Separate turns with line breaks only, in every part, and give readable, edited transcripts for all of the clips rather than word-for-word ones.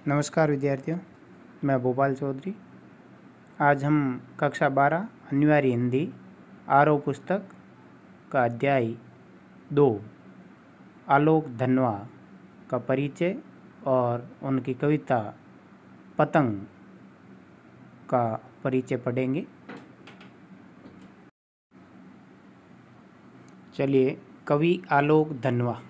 नमस्कार विद्यार्थियों, मैं भोपाल चौधरी। आज हम कक्षा 12 अनिवार्य हिंदी आरओ पुस्तक का अध्याय 2 आलोक धनवा का परिचय और उनकी कविता पतंग का परिचय पढ़ेंगे। चलिए, कवि आलोक धनवा।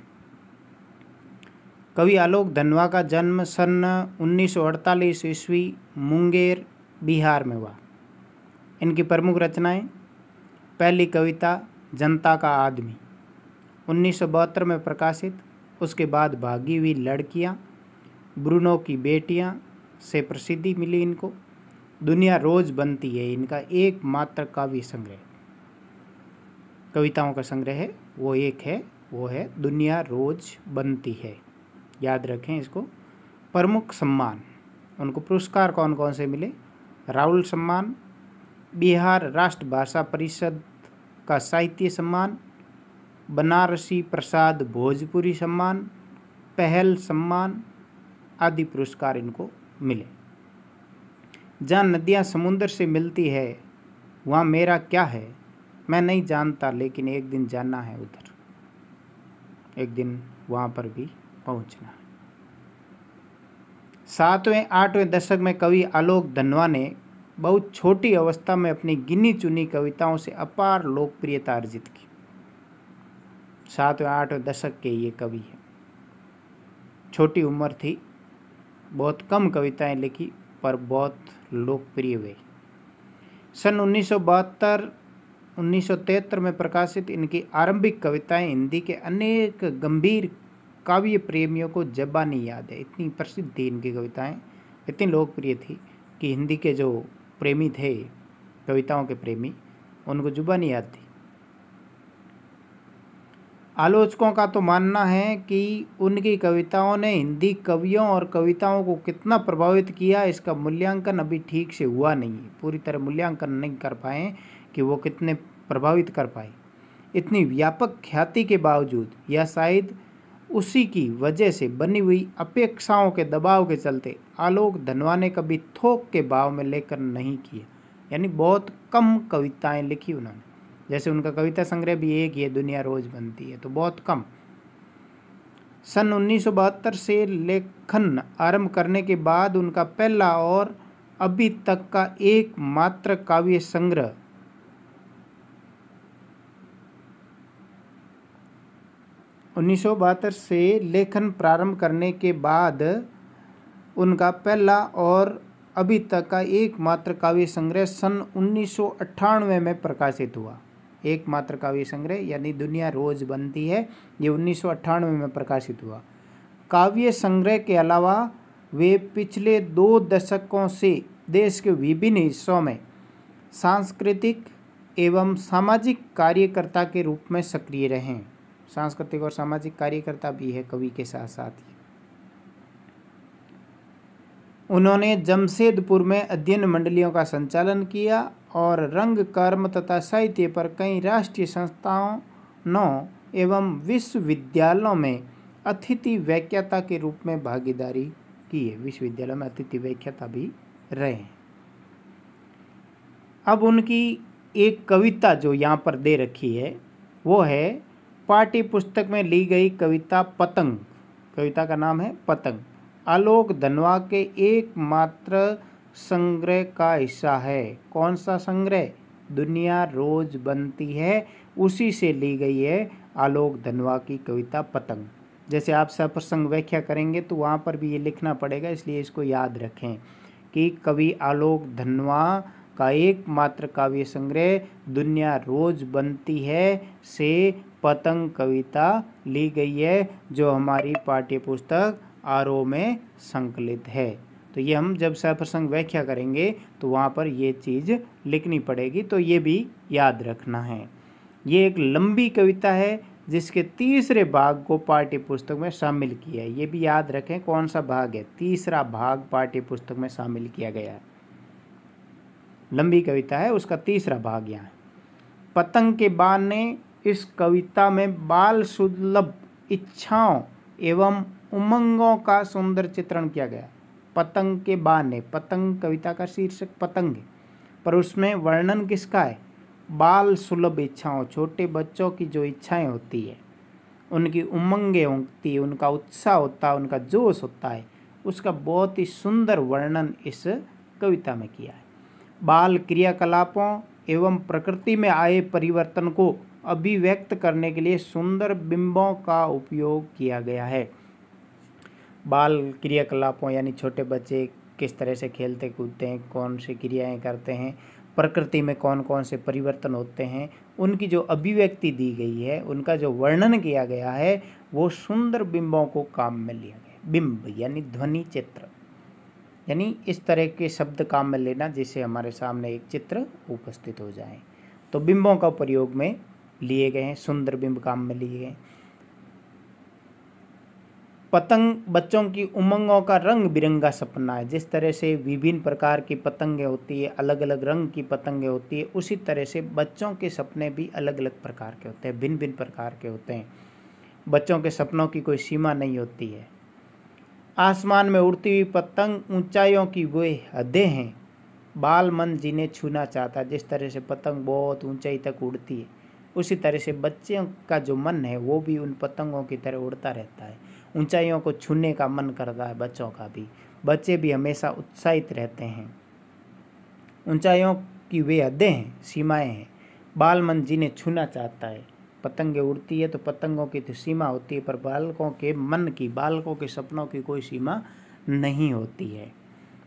कवि आलोक धनवा का जन्म सन 1948 ईस्वी मुंगेर, बिहार में हुआ। इनकी प्रमुख रचनाएं: पहली कविता जनता का आदमी 1972 में प्रकाशित। उसके बाद भागी हुई लड़कियां, ब्रूनो की बेटियां से प्रसिद्धि मिली इनको। दुनिया रोज बनती है इनका एकमात्र काव्य संग्रह, कविताओं का संग्रह है। वो है दुनिया रोज बनती है। याद रखें इसको। प्रमुख सम्मान उनको पुरस्कार कौन कौन से मिले: राहुल सम्मान, बिहार राष्ट्र भाषा परिषद का साहित्य सम्मान, बनारसी प्रसाद भोजपुरी सम्मान, पहल सम्मान आदि पुरस्कार इनको मिले। जहाँ नदियाँ समुद्र से मिलती है वहाँ मेरा क्या है, मैं नहीं जानता, लेकिन एक दिन जाना है उधर, एक दिन वहाँ पर भी पहुँचना है। 7वें-8वें दशक में कवि आलोक धनवा ने बहुत छोटी अवस्था में अपनी गिनी चुनी कविताओं से अपार लोकप्रियता अर्जित की। 7वें-8वें दशक के ये कवि हैं। छोटी उम्र थी, बहुत कम कविताएं लिखी, पर बहुत लोकप्रिय हुए। सन 1973 में प्रकाशित इनकी आरंभिक कविताएं हिंदी के अनेक गंभीर काव्य प्रेमियों को जब्बा नहीं याद है। इतनी प्रसिद्ध थी इनकी कविताएं, इतनी लोकप्रिय थी कि हिंदी के जो प्रेमी थे, कविताओं के प्रेमी, उनको जुबान नहीं याद थी। आलोचकों का तो मानना है कि उनकी कविताओं ने हिंदी कवियों और कविताओं को कितना प्रभावित किया, इसका मूल्यांकन अभी ठीक से हुआ नहीं है। पूरी तरह मूल्यांकन नहीं कर पाए कि वो कितने प्रभावित कर पाए। इतनी व्यापक ख्याति के बावजूद, या शायद उसी की वजह से बनी हुई अपेक्षाओं के दबाव के चलते, आलोक धनवा ने कभी थोक के भाव में लेकर नहीं किए। यानी बहुत कम कविताएं लिखी उन्होंने। जैसे उनका कविता संग्रह भी एक ही है, दुनिया रोज बनती है, तो बहुत कम। सन 1972 से लेखन आरंभ करने के बाद उनका पहला और अभी तक का एकमात्र काव्य संग्रह 1972 से लेखन प्रारंभ करने के बाद उनका पहला और अभी तक का एकमात्र काव्य संग्रह सन 1998 में प्रकाशित हुआ। एकमात्र काव्य संग्रह यानी दुनिया रोज बनती है, ये 1998 में प्रकाशित हुआ। काव्य संग्रह के अलावा वे पिछले 2 दशकों से देश के विभिन्न हिस्सों में सांस्कृतिक एवं सामाजिक कार्यकर्ता के रूप में सक्रिय रहे। सांस्कृतिक और सामाजिक कार्यकर्ता भी है कवि के साथ साथ ही। उन्होंने जमशेदपुर में अध्ययन मंडलियों का संचालन किया और रंग, कर्म तथा साहित्य पर कई राष्ट्रीय संस्थानों एवं विश्वविद्यालयों में अतिथि व्याख्याता के रूप में भागीदारी की है। विश्वविद्यालय में अतिथि व्याख्याता भी रहे। अब उनकी एक कविता जो यहाँ पर दे रखी है वो है पाठ्य पुस्तक में ली गई कविता पतंग। कविता का नाम है पतंग। आलोक धनवा के एकमात्र संग्रह का हिस्सा है। कौन सा संग्रह? दुनिया रोज बनती है, उसी से ली गई है आलोक धनवा की कविता पतंग। जैसे आप सप्रसंग व्याख्या करेंगे तो वहाँ पर भी ये लिखना पड़ेगा, इसलिए इसको याद रखें कि कवि आलोक धनवा का एकमात्र काव्य संग्रह दुनिया रोज बनती है से पतंग कविता ली गई है, जो हमारी पाठ्य पुस्तक आरओ में संकलित है। तो ये हम जब सप्रसंग व्याख्या करेंगे तो वहाँ पर ये चीज़ लिखनी पड़ेगी, तो ये भी याद रखना है। ये एक लंबी कविता है जिसके तीसरे भाग को पाठ्य पुस्तक में शामिल किया है। ये भी याद रखें कौन सा भाग है, तीसरा भाग पाठ्य पुस्तक में शामिल किया गया है। लंबी कविता है, उसका तीसरा भाग यहाँ है। पतंग के बाण ने इस कविता में बाल सुलभ इच्छाओं एवं उमंगों का सुंदर चित्रण किया गया। पतंग के बाने, पतंग कविता का शीर्षक पतंग है, पर उसमें वर्णन किसका है? बाल सुलभ इच्छाओं, छोटे बच्चों की जो इच्छाएं होती है, उनकी उमंगें होती है, उनका उत्साह होता है, उनका जोश होता है, उसका बहुत ही सुंदर वर्णन इस कविता में किया है। बाल क्रियाकलापों एवं प्रकृति में आए परिवर्तन को अभिव्यक्त करने के लिए सुंदर बिंबों का उपयोग किया गया है। बाल क्रियाकलापों यानी छोटे बच्चे किस तरह से खेलते कूदते हैं, कौन सी क्रियाएं करते हैं, प्रकृति में कौन कौन से परिवर्तन होते हैं, उनकी जो अभिव्यक्ति दी गई है, उनका जो वर्णन किया गया है, वो सुंदर बिंबों को काम में लिया गया। बिंब यानी ध्वनि चित्र, यानी इस तरह के शब्द काम में लेना जिससे हमारे सामने एक चित्र उपस्थित हो जाए। तो बिंबों का प्रयोग में लिए गए हैं, सुंदर बिंब काम में लिए गए। पतंग बच्चों की उमंगों का रंग बिरंगा सपना है। जिस तरह से विभिन्न प्रकार की पतंगें होती है, अलग अलग रंग की पतंगें होती है, उसी तरह से बच्चों के सपने भी अलग अलग प्रकार के होते हैं, भिन्न भिन्न प्रकार के होते हैं। बच्चों के सपनों की कोई सीमा नहीं होती है। आसमान में उड़ती हुई पतंग ऊंचाइयों की वे हदें हैं, बाल मन जिन्हें छूना चाहता है। जिस तरह से पतंग बहुत ऊंचाई तक उड़ती है, उसी तरह से बच्चों का जो मन है वो भी उन पतंगों की तरह उड़ता रहता है, ऊंचाइयों को छूने का मन करता है बच्चों का भी। बच्चे भी हमेशा उत्साहित रहते हैं। ऊंचाइयों की वे हदें हैं, सीमाएं हैं, बाल मन जिन्हें छूना चाहता है। पतंगे उड़ती है तो पतंगों की तो सीमा होती है, पर बालकों के मन की, बालकों के सपनों की कोई सीमा नहीं होती है।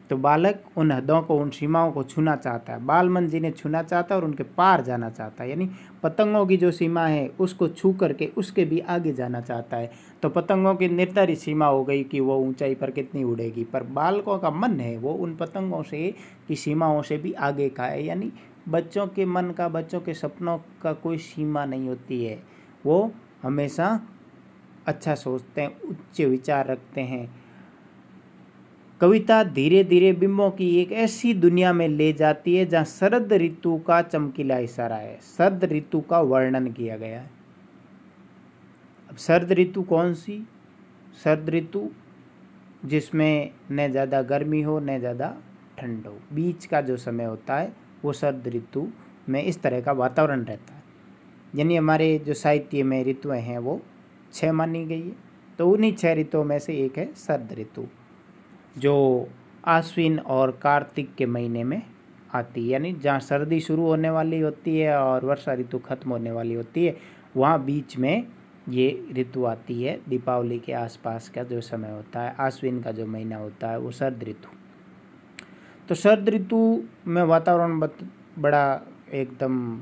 तो बालक उन हदों को, उन सीमाओं को छूना चाहता है, बाल मन जिन्हें छूना चाहता है और उनके पार जाना चाहता है, यानी पतंगों की जो सीमा है उसको छू करके उसके भी आगे जाना चाहता है। तो पतंगों की निर्धारित सीमा हो गई कि वो ऊंचाई पर कितनी उड़ेगी, पर बालकों का मन है वो उन पतंगों से की सीमाओं से भी आगे का है। यानी बच्चों के मन का, बच्चों के सपनों का कोई सीमा नहीं होती है, वो हमेशा अच्छा सोचते हैं, उच्च विचार रखते हैं। कविता धीरे धीरे बिंबों की एक ऐसी दुनिया में ले जाती है जहाँ शरद ऋतु का चमकीला इशारा है, शरद ऋतु का वर्णन किया गया है। अब शरद ऋतु कौन सी? शरद ऋतु जिसमें न ज़्यादा गर्मी हो न ज़्यादा ठंड हो, बीच का जो समय होता है वो शरद ऋतु में इस तरह का वातावरण रहता है। यानी हमारे जो साहित्य में ऋतुएं हैं वो 6 मानी गई है, तो उन्हीं 6 ऋतुओं में से एक है शरद ऋतु, जो आश्विन और कार्तिक के महीने में आती है। यानी जहाँ सर्दी शुरू होने वाली होती है और वर्षा ऋतु खत्म होने वाली होती है, वहाँ बीच में ये ऋतु आती है। दीपावली के आसपास का जो समय होता है, आश्विन का जो महीना होता है, वो शरद ऋतु। तो शरद ऋतु में वातावरण बड़ा एकदम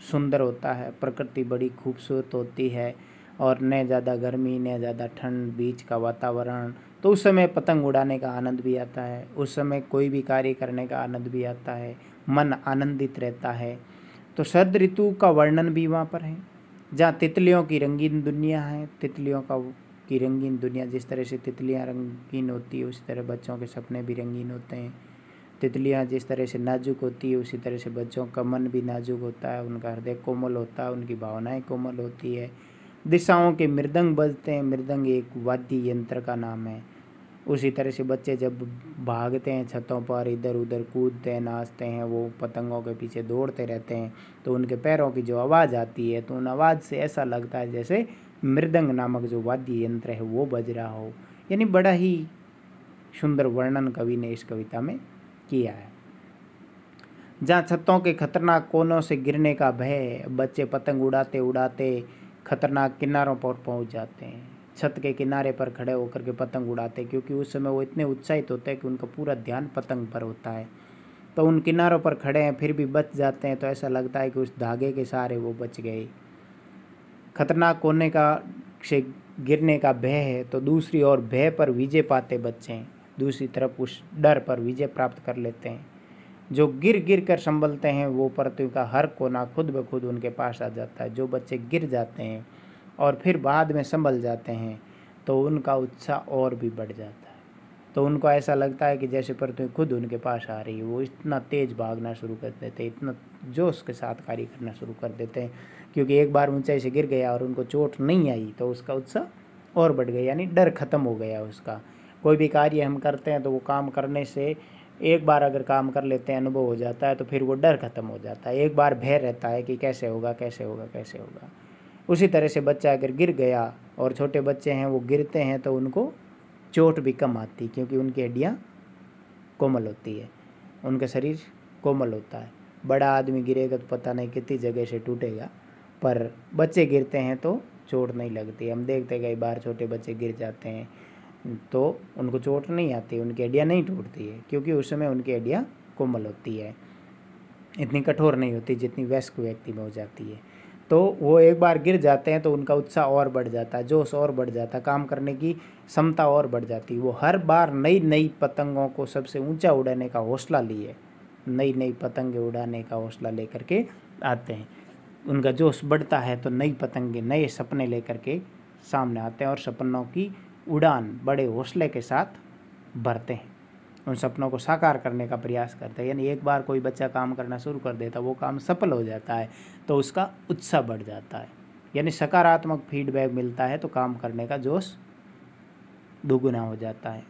सुंदर होता है, प्रकृति बड़ी खूबसूरत होती है, और न ज़्यादा गर्मी न ज़्यादा ठंड, बीच का वातावरण। तो उस समय पतंग उड़ाने का आनंद भी आता है, उस समय कोई भी कार्य करने का आनंद भी आता है, मन आनंदित रहता है। तो शरद ऋतु का वर्णन भी वहाँ पर है, जहाँ तितलियों की रंगीन दुनिया है। तितलियों की रंगीन दुनिया, जिस तरह से तितलियाँ रंगीन होती है उसी तरह बच्चों के सपने भी रंगीन होते हैं। तितलियाँ जिस तरह से नाजुक होती है उसी तरह से बच्चों का मन भी नाजुक होता है, उनका हृदय कोमल होता है, उनकी भावनाएं कोमल होती है। दिशाओं के मृदंग बजते हैं, मृदंग एक वाद्य यंत्र का नाम है। उसी तरह से बच्चे जब भागते हैं छतों पर, इधर उधर कूदते हैं, नाचते हैं, वो पतंगों के पीछे दौड़ते रहते हैं, तो उनके पैरों की जो आवाज़ आती है तो उन आवाज़ से ऐसा लगता है जैसे मृदंग नामक जो वाद्य यंत्र है वो बज रहा हो। यानी बड़ा ही सुंदर वर्णन कवि ने इस कविता में किया है। जहाँ छतों के खतरनाक कोनों से गिरने का भय, बच्चे पतंग उड़ाते उड़ाते खतरनाक किनारों पर पहुँच जाते हैं। छत के किनारे पर खड़े होकर के पतंग उड़ाते, क्योंकि उस समय वो इतने उत्साहित होते हैं कि उनका पूरा ध्यान पतंग पर होता है। तो उन किनारों पर खड़े हैं फिर भी बच जाते हैं, तो ऐसा लगता है कि उस धागे के सहारे वो बच गए। खतरनाक कोने का से गिरने का भय है, तो दूसरी ओर भय पर विजय पाते बच्चे दूसरी तरफ उस डर पर विजय प्राप्त कर लेते हैं। जो गिर गिर कर संभलते हैं वो पृथ्वी का हर कोना खुद ब खुद उनके पास आ जाता है। जो बच्चे गिर जाते हैं और फिर बाद में संभल जाते हैं तो उनका उत्साह और भी बढ़ जाता है। तो उनको ऐसा लगता है कि जैसे पृथ्वी खुद उनके पास आ रही है। वो इतना तेज़ भागना शुरू कर देते हैं, इतना जोश के साथ कार्य करना शुरू कर देते हैं, क्योंकि एक बार ऊंचाई से गिर गया और उनको चोट नहीं आई तो उसका उत्साह और बढ़ गया, यानी डर खत्म हो गया उसका। कोई भी कार्य हम करते हैं तो वो काम करने से एक बार अगर काम कर लेते हैं, अनुभव हो जाता है, तो फिर वो डर खत्म हो जाता है। एक बार भय रहता है कि कैसे होगा कैसे होगा कैसे होगा। उसी तरह से बच्चा अगर गिर गया, और छोटे बच्चे हैं वो गिरते हैं तो उनको चोट भी कम आती, क्योंकि उनकी हड्डियाँ कोमल होती है, उनका शरीर कोमल होता है। बड़ा आदमी गिरेगा तो पता नहीं कितनी जगह से टूटेगा, पर बच्चे गिरते हैं तो चोट नहीं लगती। हम देखते हैं कई बार छोटे बच्चे गिर जाते हैं तो उनको चोट नहीं आती, उनकी हड्डियाँ नहीं टूटती है, क्योंकि उस समय उनकी हड्डियाँ कोमल होती है, इतनी कठोर नहीं होती जितनी वयस्क व्यक्ति में हो जाती है। तो वो एक बार गिर जाते हैं तो उनका उत्साह और बढ़ जाता है, जोश और बढ़ जाता है, काम करने की क्षमता और बढ़ जाती है। वो हर बार नई नई पतंगों को सबसे ऊंचा उड़ाने का हौसला लिए, नई नई पतंगे उड़ाने का हौसला लेकर के आते हैं। उनका जोश बढ़ता है तो नई पतंगे नए सपने लेकर के सामने आते हैं और सपनों की उड़ान बड़े हौसले के साथ भरते हैं, उन सपनों को साकार करने का प्रयास करते हैं। यानी एक बार कोई बच्चा काम करना शुरू कर देता, वो काम सफल हो जाता है तो उसका उत्साह बढ़ जाता है, यानी सकारात्मक फीडबैक मिलता है तो काम करने का जोश दोगुना हो जाता है।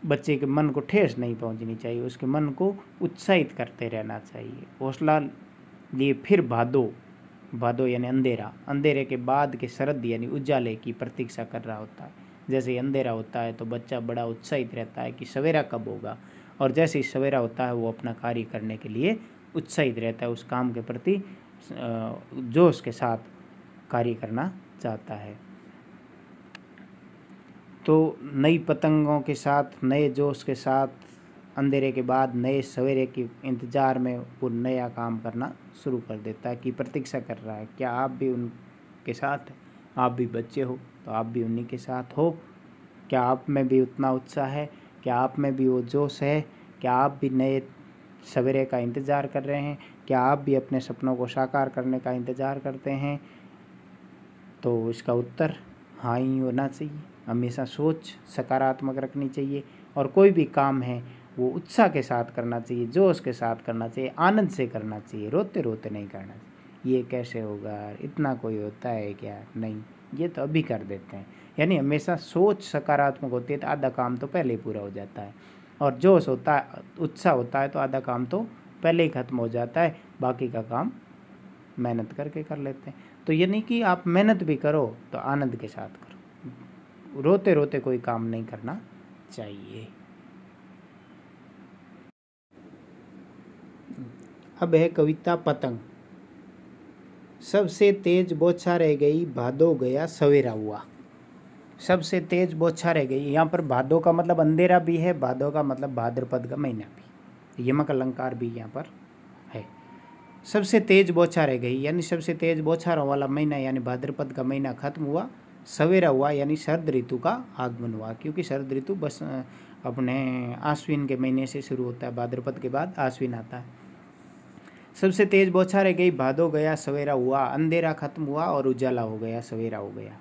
बच्चे के मन को ठेस नहीं पहुंचनी चाहिए, उसके मन को उत्साहित करते रहना चाहिए, हौसला लिए। फिर भादो, भादो यानी अंधेरा, अंधेरे के बाद के शरद यानी उजाले की प्रतीक्षा कर रहा होता है। जैसे ही अंधेरा होता है तो बच्चा बड़ा उत्साहित रहता है कि सवेरा कब होगा, और जैसे ही सवेरा होता है वो अपना कार्य करने के लिए उत्साहित रहता है, उस काम के प्रति जोश के साथ कार्य करना चाहता है। तो नई पतंगों के साथ, नए जोश के साथ, अंधेरे के बाद नए सवेरे के इंतज़ार में वो नया काम करना शुरू कर देता है कि प्रतीक्षा कर रहा है। क्या आप भी उनके साथ, आप भी बच्चे हो तो आप भी उन्हीं के साथ हो? क्या आप में भी उतना उत्साह है? क्या आप में भी वो जोश है? क्या आप भी नए सवेरे का इंतज़ार कर रहे हैं? क्या आप भी अपने सपनों को साकार करने का इंतज़ार करते हैं? तो इसका उत्तर हाँ ही होना चाहिए। हमेशा सोच सकारात्मक रखनी चाहिए, और कोई भी काम है वो उत्साह के साथ करना चाहिए, जोश के साथ करना चाहिए, आनंद से करना चाहिए, रोते रोते नहीं करना चाहिए। ये कैसे होगा, इतना कोई होता है क्या, नहीं, ये तो अभी कर देते हैं। यानी हमेशा सोच सकारात्मक होती है तो आधा काम तो पहले ही पूरा हो जाता है, और जोश होता है, उत्साह होता है तो आधा काम तो पहले ही ख़त्म हो जाता है, बाकी का काम मेहनत करके कर लेते हैं। तो ये नहीं कि आप मेहनत भी करो तो आनंद के साथ करो, रोते रोते कोई काम नहीं करना चाहिए। अब है कविता पतंग। सबसे तेज बौछार रह गई, भादो गया सवेरा हुआ। सबसे तेज बौछार रह गई, यहाँ पर भादो का मतलब अंधेरा भी है, भादो का मतलब भाद्रपद का महीना भी, यमक अलंकार भी यहाँ पर है। सबसे तेज बौछार रह गई यानी सबसे तेज बौछारों वाला महीना यानी भाद्रपद का महीना खत्म हुआ, सवेरा हुआ यानी शरद ऋतु का आगमन हुआ। क्योंकि शरद ऋतु बस अपने आश्विन के महीने से शुरू होता है, भाद्रपद के बाद आश्विन आता है। सबसे तेज बौछार रह गई, भादो गया सवेरा हुआ, अंधेरा खत्म हुआ और उजाला हो गया, सवेरा हो गया।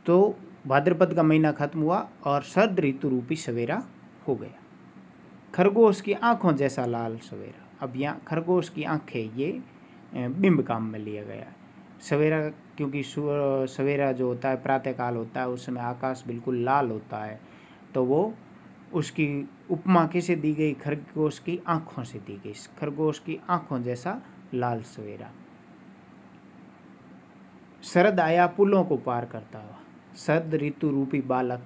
तो भाद्रपद का महीना खत्म हुआ और शरद ऋतु रूपी सवेरा हो गया। खरगोश की आंखों जैसा लाल सवेरा। अब यहाँ खरगोश की आंखें ये बिंब काम में लिया गया है। सवेरा, क्योंकि सवेरा जो होता है प्रातःकाल होता है, उस समय आकाश बिल्कुल लाल होता है, तो वो उसकी उपमा किसे दी गई, खरगोश की आंखों से दी गई। खरगोश की आंखों जैसा लाल सवेरा। शरद आया पुलों को पार करता हुआ। शरद ऋतु रूपी बालक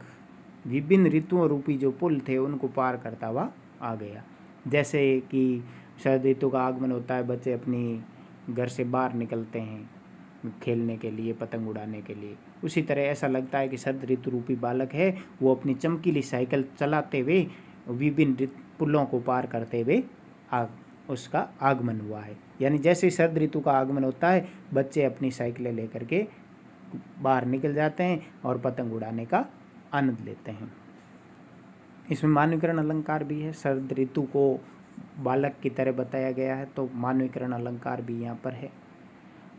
विभिन्न ऋतुओं रूपी जो पुल थे उनको पार करता हुआ आ गया। जैसे कि शरद ऋतु का आगमन होता है, बच्चे अपनी घर से बाहर निकलते हैं खेलने के लिए, पतंग उड़ाने के लिए, उसी तरह ऐसा लगता है कि शरद ऋतु रूपी बालक है, वो अपनी चमकीली साइकिल चलाते हुए विभिन्न पुलों को पार करते हुए उसका आगमन हुआ है। यानी जैसे शरद ऋतु का आगमन होता है, बच्चे अपनी साइकिलें लेकर के बाहर निकल जाते हैं और पतंग उड़ाने का आनंद लेते हैं। इसमें मानवीकरण अलंकार भी है। शरद ऋतु को बालक की तरह बताया गया है, तो मानवीकरण अलंकार भी यहाँ पर है।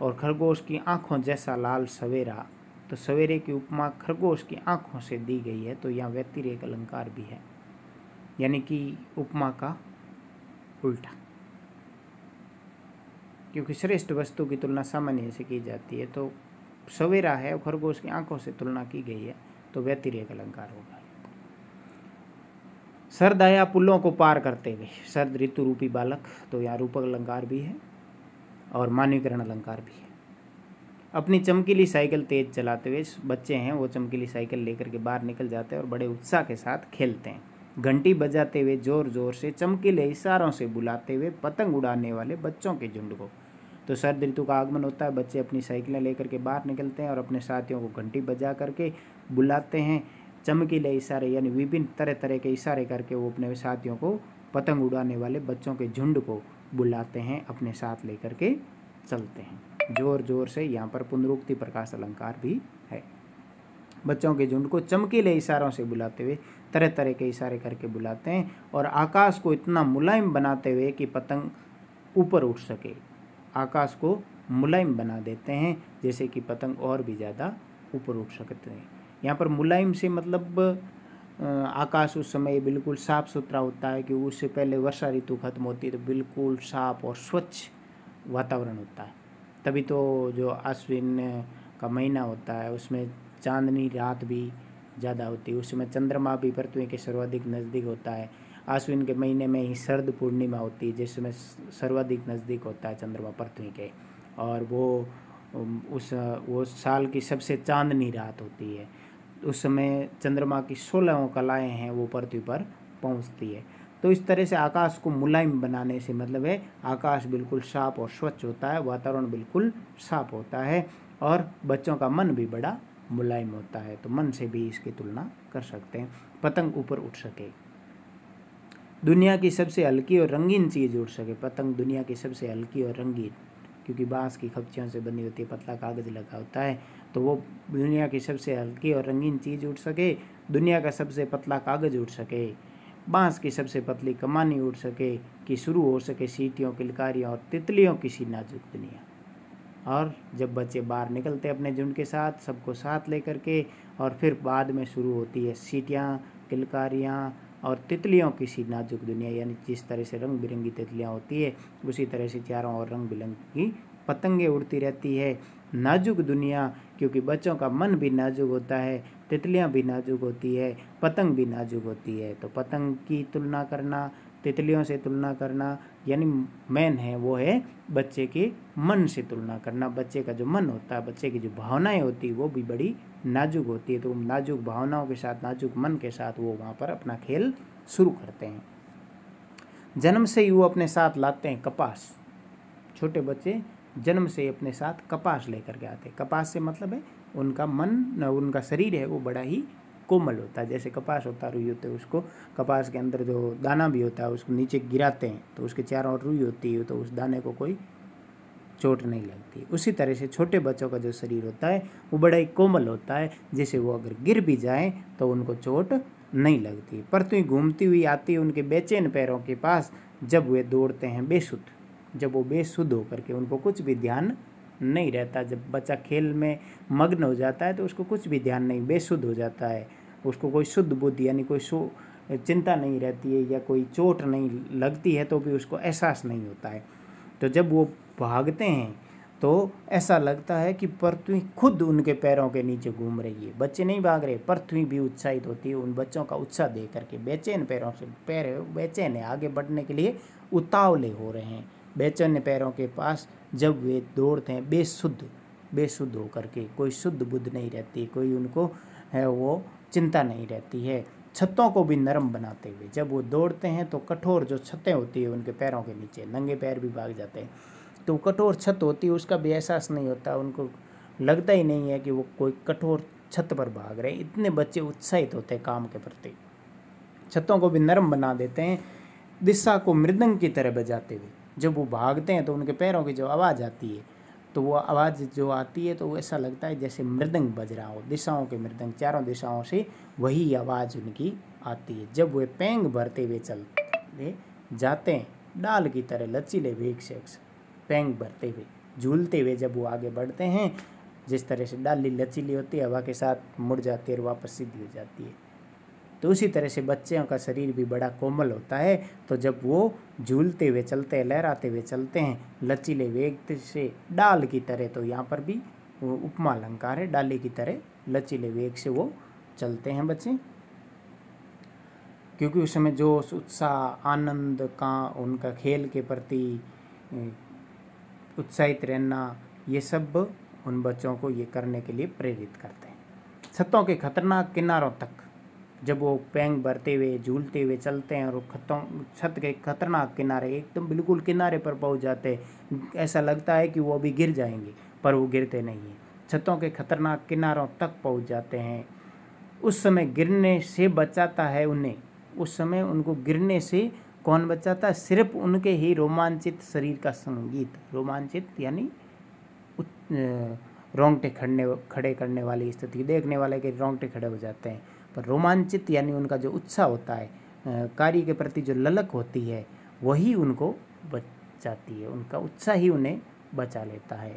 और खरगोश की आंखों जैसा लाल सवेरा, तो सवेरे की उपमा खरगोश की आंखों से दी गई है, तो यहाँ व्यतिरेक अलंकार भी है, यानी कि उपमा का उल्टा। क्योंकि श्रेष्ठ वस्तु की तुलना सामान्य से की जाती है, तो सवेरा है और खरगोश की आंखों से तुलना की गई है तो व्यतिरेक अलंकार होगा। सर्द आया पुलों को पार करते हुए, सर्द ऋतु रूपी बालक, तो यहाँ रूपक अलंकार भी है और मानवीकरण अलंकार भी है। अपनी चमकीली साइकिल तेज चलाते हुए, बच्चे हैं वो चमकीली साइकिल लेकर के बाहर निकल जाते हैं और बड़े उत्साह के साथ खेलते हैं। घंटी बजाते हुए जोर जोर से चमकीले इशारों से बुलाते हुए पतंग उड़ाने वाले बच्चों के झुंड को। तो शरद ऋतु का आगमन होता है, बच्चे अपनी साइकिलें लेकर के बाहर निकलते हैं और अपने साथियों को घंटी बजा करके बुलाते हैं। चमकीले इशारे यानी विभिन्न तरह तरह के इशारे करके वो अपने साथियों को, पतंग उड़ाने वाले बच्चों के झुंड को बुलाते हैं, अपने साथ लेकर के चलते हैं। जोर जोर से यहाँ पर पुनरुक्ति प्रकाश अलंकार भी है। बच्चों के झुंड को चमकीले इशारों से बुलाते हुए, तरह तरह के इशारे करके बुलाते हैं और आकाश को इतना मुलायम बनाते हुए कि पतंग ऊपर उठ सके। आकाश को मुलायम बना देते हैं जैसे कि पतंग और भी ज़्यादा ऊपर उठ सकते हैं। यहाँ पर मुलायम से मतलब आकाश उस समय बिल्कुल साफ़ सुथरा होता है कि उससे पहले वर्षा ऋतु खत्म होती है तो बिल्कुल साफ और स्वच्छ वातावरण होता है। तभी तो जो आश्विन का महीना होता है उसमें चांदनी रात भी ज़्यादा होती है, उस समय चंद्रमा भी पृथ्वी के सर्वाधिक नज़दीक होता है। आश्विन के महीने में ही शरद पूर्णिमा होती है जिसमें सर्वाधिक नज़दीक होता है चंद्रमा पृथ्वी के, और वो साल की सबसे चांदनी रात होती है। उस समय चंद्रमा की 16 कलाएँ हैं वो पृथ्वी पर पहुंचती है। तो इस तरह से आकाश को मुलायम बनाने से मतलब है आकाश बिल्कुल साफ और स्वच्छ होता है, वातावरण बिल्कुल साफ होता है और बच्चों का मन भी बड़ा मुलायम होता है। तो मन से भी इसकी तुलना कर सकते हैं। पतंग ऊपर उठ सके, दुनिया की सबसे हल्की और रंगीन चीज़ उड़ सके। पतंग दुनिया की सबसे हल्की और रंगीन, क्योंकि बांस की खपचियों से बनी होती है, पतला कागज़ लगा होता है, तो वो दुनिया की सबसे हल्की और रंगीन चीज़ उड़ सके। दुनिया का सबसे पतला कागज़ उड़ सके, बांस की सबसे पतली कमानी उड़ सके, कि शुरू हो सके सीटियों, किलकारियों और तितलियों की सी नाजुक दुनिया। और जब बच्चे बाहर निकलते अपने झुंड के साथ, सबको साथ लेकर के, और फिर बाद में शुरू होती है सीटियाँ, किलकारियाँ और तितलियों की सी नाजुक दुनिया। यानी जिस तरह से रंग बिरंगी तितलियाँ होती है उसी तरह से चारों ओर रंग बिरंगी पतंगे उड़ती रहती है। नाजुक दुनिया, क्योंकि बच्चों का मन भी नाजुक होता है, तितलियाँ भी नाजुक होती है, पतंग भी नाजुक होती है। तो पतंग की तुलना करना, तितलियों से तुलना करना, यानी मेन है वो है बच्चे के मन से तुलना करना। बच्चे का जो मन होता है, बच्चे की जो भावनाएं होती है वो भी बड़ी नाजुक होती है। तो नाजुक भावनाओं के साथ, नाजुक मन के साथ वो वहाँ पर अपना खेल शुरू करते हैं। जन्म से ही वो अपने साथ लाते हैं कपास। छोटे बच्चे जन्म से अपने साथ कपास लेकर के आते हैं। कपास से मतलब है उनका मन, उनका शरीर है वो बड़ा ही कोमल होता है। जैसे कपास होता है, रुई होते हैं, उसको कपास के अंदर जो दाना भी होता है उसको नीचे गिराते हैं तो उसके चारों ओर रुई होती है, तो उस दाने को कोई चोट नहीं लगती। उसी तरह से छोटे बच्चों का जो शरीर होता है वो बड़ा ही कोमल होता है, जैसे वो अगर गिर भी जाए तो उनको चोट नहीं लगती। पृथ्वी घूमती हुई आती है उनके बेचैन पैरों के पास, जब वे दौड़ते हैं बेसुध। जब वो बेसुध होकर के, उनको कुछ भी ध्यान नहीं रहता। जब बच्चा खेल में मग्न हो जाता है तो उसको कुछ भी ध्यान नहीं, बेसुध हो जाता है, उसको कोई शुद्ध बुद्धि यानी कोई चिंता नहीं रहती है या कोई चोट नहीं लगती है तो भी उसको एहसास नहीं होता है। तो जब वो भागते हैं तो ऐसा लगता है कि पृथ्वी खुद उनके पैरों के नीचे घूम रही है। बच्चे नहीं भाग रहे, पृथ्वी भी उत्साहित होती है उन बच्चों का उत्साह देख करके। बेचैन पैरों से, पैर बेचैन है, आगे बढ़ने के लिए उतावले हो रहे हैं। बेचैन पैरों के पास जब वे दौड़ते हैं बेसुध होकर के, कोई शुद्ध बुद्ध नहीं रहती, कोई उनको है वो चिंता नहीं रहती है। छतों को भी नरम बनाते हुए जब वो दौड़ते हैं तो कठोर जो छतें होती है उनके पैरों के नीचे, नंगे पैर भी भाग जाते हैं, तो कठोर छत होती है उसका भी एहसास नहीं होता, उनको लगता ही नहीं है कि वो कोई कठोर छत पर भाग रहे हैं। इतने बच्चे उत्साहित होते हैं काम के प्रति। छतों को भी नरम बना देते हैं, दिशा को मृदंग की तरह बजाते हुए। जब वो भागते हैं तो उनके पैरों की जो आवाज़ आती है, तो वो आवाज़ जो आती है तो वो ऐसा लगता है जैसे मृदंग बज रहा हो, दिशाओं के मृदंग, चारों दिशाओं से वही आवाज़ उनकी आती है। जब वे पैंग भरते हुए चलते जाते हैं, डाल की तरह लचीले वेग से पैंग भरते हुए, झूलते हुए जब वो आगे बढ़ते हैं, जिस तरह से डाली लचीली होती है, हवा के साथ मुड़ जाती है और वापस सीधी हो जाती है, तो उसी तरह से बच्चों का शरीर भी बड़ा कोमल होता है। तो जब वो झूलते हुए चलते हैं, लहराते हुए चलते हैं लचीले वेग से, डाल की तरह, तो यहाँ पर भी उपमा अलंकार है, डाली की तरह लचीले वेग से वो चलते हैं बच्चे, क्योंकि उस समय जोश, उत्साह, आनंद का, उनका खेल के प्रति उत्साहित रहना, ये सब उन बच्चों को ये करने के लिए प्रेरित करते हैं। छतों के खतरनाक किनारों तक जब वो पैंग भरते हुए झूलते हुए चलते हैं और छत के खतरनाक किनारे एकदम बिल्कुल किनारे पर पहुंच जाते हैं, ऐसा लगता है कि वो अभी गिर जाएंगे, पर वो गिरते नहीं हैं। छतों के खतरनाक किनारों तक पहुंच जाते हैं। उस समय गिरने से बचाता है उन्हें, उस समय उनको गिरने से कौन बचाता है? सिर्फ उनके ही रोमांचित शरीर का संगीत। रोमांचित यानी रोंगटे खड़े करने वाली स्थिति, देखने वाले के रोंगटे खड़े हो जाते हैं। पर रोमांचित यानी उनका जो उत्साह होता है, कार्य के प्रति जो ललक होती है, वही उनको बचाती है। उनका उत्साह ही उन्हें बचा लेता है,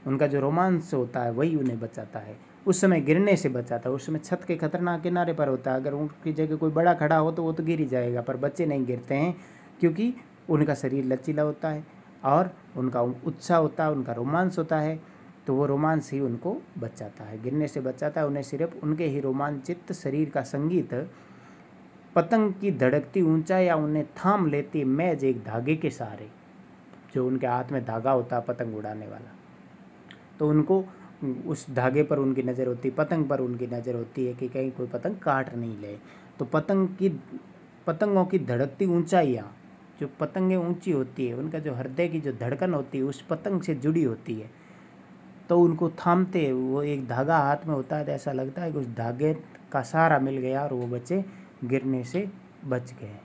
उनका जो रोमांच होता है वही उन्हें बचाता है। उस समय गिरने से बचाता है। उस समय छत के खतरनाक किनारे पर होता है, अगर उनकी जगह कोई बड़ा खड़ा हो तो वो तो गिर ही जाएगा, पर बच्चे नहीं गिरते हैं, क्योंकि उनका शरीर लचीला होता है और उनका उत्साह होता है, उनका रोमांच होता है, तो वो रोमांच ही उनको बचाता है, गिरने से बचाता है उन्हें। सिर्फ उनके ही रोमांचित शरीर का संगीत, पतंग की धड़कती ऊंचाई उन्हें थाम लेती महज एक धागे के सहारे। जो उनके हाथ में धागा होता है पतंग उड़ाने वाला, तो उनको उस धागे पर उनकी नज़र होती है, पतंग पर उनकी नज़र होती है कि कहीं कोई पतंग काट नहीं ले। तो पतंगों की धड़कती ऊंचाइयाँ, जो पतंगें ऊंची होती है, उनका जो हृदय की जो धड़कन होती है उस पतंग से जुड़ी होती है, तो उनको थामते, वो एक धागा हाथ में होता है तो ऐसा लगता है कि उस धागे का सहारा मिल गया और वो बच्चे गिरने से बच गए।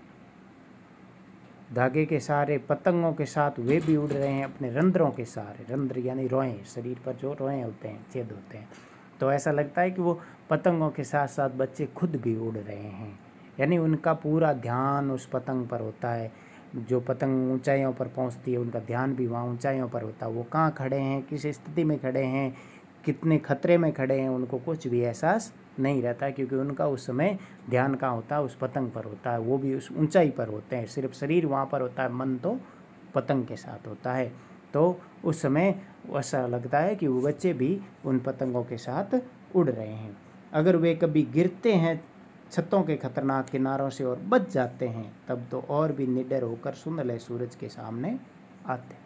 धागे के सहारे पतंगों के साथ वे भी उड़ रहे हैं अपने रंध्रों के सहारे। रंध्र यानी रोएं, शरीर पर जो रोएं होते हैं, छेद होते हैं, तो ऐसा लगता है कि वो पतंगों के साथ साथ बच्चे खुद भी उड़ रहे हैं। यानी उनका पूरा ध्यान उस पतंग पर होता है। जो पतंग ऊंचाइयों पर पहुंचती है उनका ध्यान भी वहाँ ऊंचाइयों पर होता है। वो कहाँ खड़े हैं, किस स्थिति में खड़े हैं, कितने खतरे में खड़े हैं, उनको कुछ भी एहसास नहीं रहता, क्योंकि उनका उस समय ध्यान कहाँ होता है? उस पतंग पर होता है। वो भी उस ऊंचाई पर होते हैं, सिर्फ शरीर वहाँ पर होता है, मन तो पतंग के साथ होता है। तो उस समय ऐसा लगता है कि वो बच्चे भी उन पतंगों के साथ उड़ रहे हैं। अगर वे कभी गिरते हैं छतों के खतरनाक किनारों से और बच जाते हैं, तब तो और भी निडर होकर सुंदर सूरज के सामने आते हैं।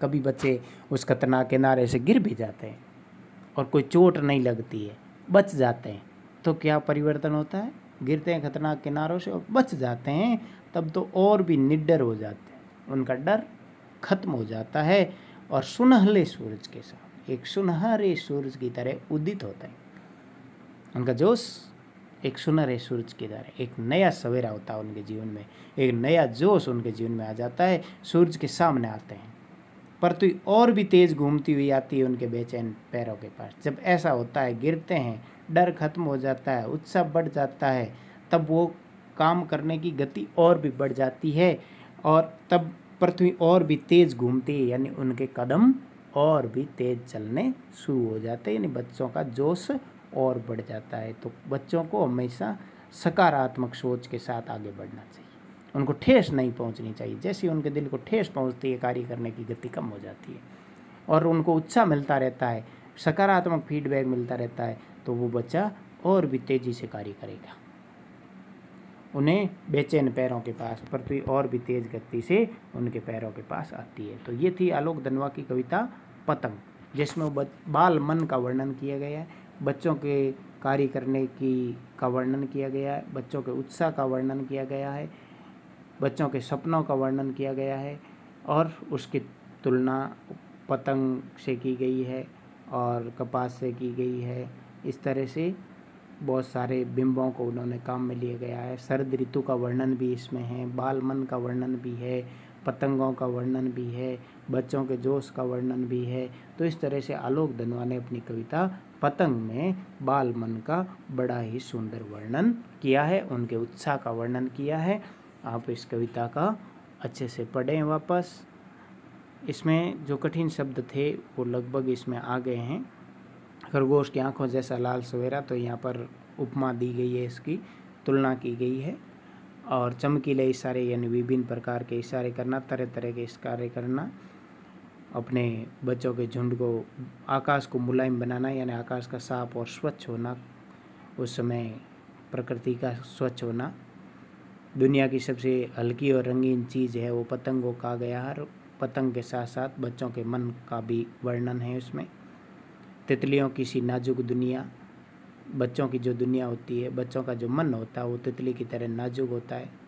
कभी बच्चे उस खतरनाक किनारे से गिर भी जाते हैं और कोई चोट नहीं लगती है, बच जाते हैं, तो क्या परिवर्तन होता है? गिरते हैं खतरनाक किनारों से और बच जाते हैं, तब तो और भी निडर हो जाते हैं, उनका डर खत्म हो जाता है और सुनहले सूरज के साथ, एक सुनहरे सूरज की तरह उदित होता है। उनका जोश एक सुनहरे सूरज की तरह, एक नया सवेरा होता है उनके जीवन में, एक नया जोश उनके जीवन में आ जाता है। सूरज के सामने आते हैं, पृथ्वी और भी तेज़ घूमती हुई आती है उनके बेचैन पैरों के पास। जब ऐसा होता है, गिरते हैं, डर खत्म हो जाता है, उत्साह बढ़ जाता है, तब वो काम करने की गति और भी बढ़ जाती है और तब पृथ्वी और भी तेज़ घूमती है, यानी उनके कदम और भी तेज़ चलने शुरू हो जाते हैं, यानी बच्चों का जोश और बढ़ जाता है। तो बच्चों को हमेशा सकारात्मक सोच के साथ आगे बढ़ना चाहिए, उनको ठेस नहीं पहुंचनी चाहिए। जैसे उनके दिल को ठेस पहुंचती है, कार्य करने की गति कम हो जाती है और उनको उत्साह मिलता रहता है, सकारात्मक फीडबैक मिलता रहता है, तो वो बच्चा और भी तेज़ी से कार्य करेगा। उन्हें बेचैन पैरों के पास पृथ्वी और भी तेज़ गति से उनके पैरों के पास आती है। तो ये थी आलोक धनवा की कविता पतंग, जिसमें बाल मन का वर्णन किया गया है, बच्चों के कार्य करने का वर्णन किया गया है, बच्चों के उत्साह का वर्णन किया गया है, बच्चों के सपनों का वर्णन किया गया है और उसकी तुलना पतंग से की गई है और कपास से की गई है। इस तरह से बहुत सारे बिंबों को उन्होंने काम में लिया गया है। शरद ऋतु का वर्णन भी इसमें है, बाल मन का वर्णन भी है, पतंगों का वर्णन भी है, बच्चों के जोश का वर्णन भी है। तो इस तरह से आलोक धनवा ने अपनी कविता पतंग में बाल मन का बड़ा ही सुंदर वर्णन किया है, उनके उत्साह का वर्णन किया है। आप इस कविता का अच्छे से पढ़ें वापस। इसमें जो कठिन शब्द थे वो लगभग इसमें आ गए हैं। खरगोश की आंखों जैसा लाल सवेरा, तो यहाँ पर उपमा दी गई है, इसकी तुलना की गई है। और चमकीले इशारे यानी विभिन्न प्रकार के इशारे करना, तरह तरह के इशारे करना, अपने बच्चों के झुंड को, आकाश को मुलायम बनाना यानी आकाश का साफ और स्वच्छ होना, उस समय प्रकृति का स्वच्छ होना। दुनिया की सबसे हल्की और रंगीन चीज़ है वो पतंग को कहा गया है। पतंग के साथ साथ बच्चों के मन का भी वर्णन है उसमें। तितलियों की सी नाजुक दुनिया, बच्चों की जो दुनिया होती है, बच्चों का जो मन होता है वो तितली की तरह नाजुक होता है।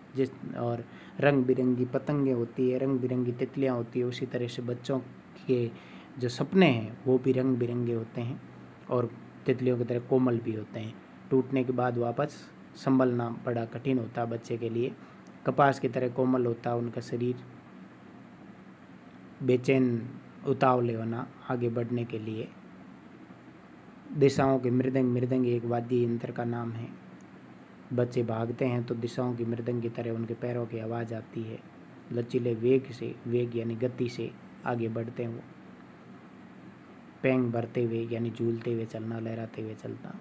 और रंग बिरंगी पतंगें होती है, रंग बिरंगी तितलियाँ होती है, उसी तरह से बच्चों के जो सपने हैं वो भी रंग बिरंगे होते हैं और तितलियों की तरह कोमल भी होते हैं। टूटने के बाद वापस संभलना बड़ा कठिन होता है बच्चे के लिए। कपास की तरह कोमल होता है उनका शरीर, बेचैन उतावले होना आगे बढ़ने के लिए। दिशाओं के मृदंग, मृदंग एक वाद्य यंत्र का नाम है। बच्चे भागते हैं तो दिशाओं की मृदंग की तरह उनके पैरों की आवाज़ आती है। लचीले वेग से, वेग यानी गति से आगे बढ़ते हैं वो। पैंग भरते हुए यानी झूलते हुए चलना, लहराते हुए चलना।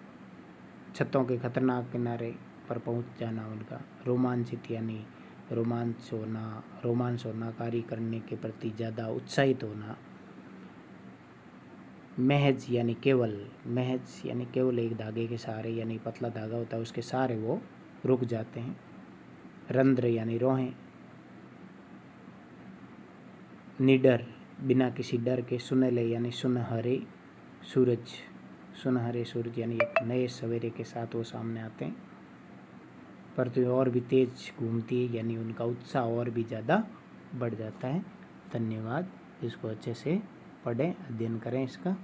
छतों के खतरनाक किनारे पर पहुंच जाना उनका। रोमांचित यानी रोमांस होना, कार्य करने के प्रति ज़्यादा उत्साहित होना। महज यानी केवल, महज यानी केवल एक धागे के सहारे, यानी पतला धागा होता है उसके सहारे वो रुक जाते हैं। रंध्र यानी रोहें। निडर बिना किसी डर के। सुनहले यानी सुनहरे सूरज, सुनहरे सूरज यानी एक नए सवेरे के साथ वो सामने आते हैं। पृथ्वी और भी तेज घूमती है यानी उनका उत्साह और भी ज़्यादा बढ़ जाता है। धन्यवाद। इसको अच्छे से पढ़ें, अध्ययन करें इसका।